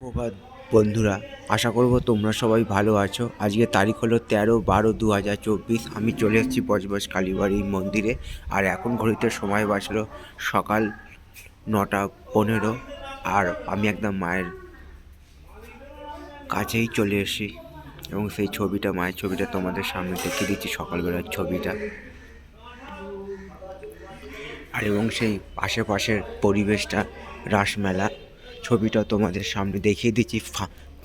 সুপ্রভাত বন্ধুরা, আশা করব তোমরা সবাই ভালো আছো। আজকে তারিখ হলো 13/12/2024। আমি চলে এসেছি বজবজ কালীবাড়ি মন্দিরে। আর এখন ঘড়িতে সময় বাজলো সকাল 9:15। আর আমি একদম মায়ের কাছেই চলে এসেছি এবং সেই ছবিটা, মায়ের ছবিটা তোমাদের সামনে দেখিয়ে দিচ্ছি, সকালবেলার ছবিটা। আর এবং সেই আশেপাশের পরিবেশটা, রাসমেলা ছবিটা তোমাদের সামনে দেখিয়ে দিচ্ছি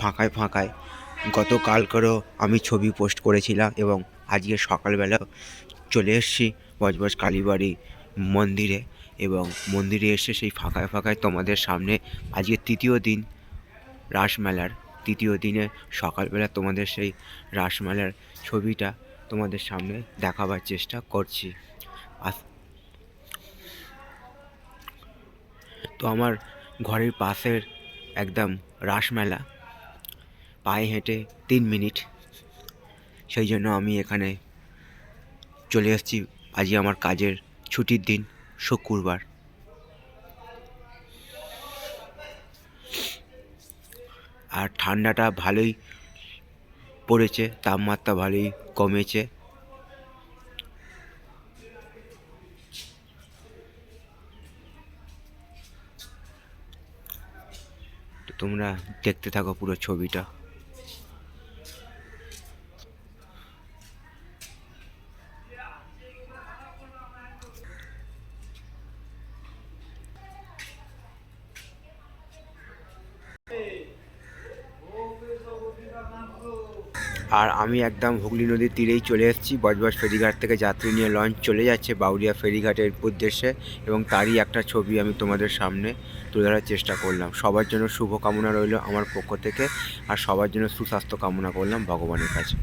ফাঁকায় ফাঁকায়। গতকালকেরও আমি ছবি পোস্ট করেছিলাম এবং আজকে সকালবেলা চলে এসেছি বজবজ কালীবাড়ি মন্দিরে। এবং মন্দিরে এসে সেই ফাঁকায় ফাঁকায় তোমাদের সামনে আজকে তৃতীয় দিন রাসমেলার, তৃতীয় দিনে সকালবেলা তোমাদের সেই রাসমেলার ছবিটা তোমাদের সামনে দেখাবার চেষ্টা করছি। তো আমার ঘরের পাশের একদম রাসমেলা, পায়ে হেঁটে 3 মিনিট। সেই জন্য আমি এখানে চলে এসেছি। আজকে আমার কাজের ছুটির দিন, শুক্রবার। আর ঠান্ডাটা ভালোই পড়েছে, তাপমাত্রা ভালোই কমেছে। তো তোমরা দেখতে থাকো পুরো ছবিটা। আর আমি একদম হুগলি নদীর তীরেই চলে এসেছি। বজবজ ফেরিঘাট থেকে যাত্রী নিয়ে লঞ্চ চলে যাচ্ছে বাউরিয়া ফেরিঘাটের উদ্দেশ্যে, এবং তারই একটা ছবি আমি তোমাদের সামনে তুলে ধরার চেষ্টা করলাম। সবার জন্য শুভ কামনা রইল আমার পক্ষ থেকে, আর সবার জন্য সুস্বাস্থ্য কামনা করলাম ভগবানের কাছে।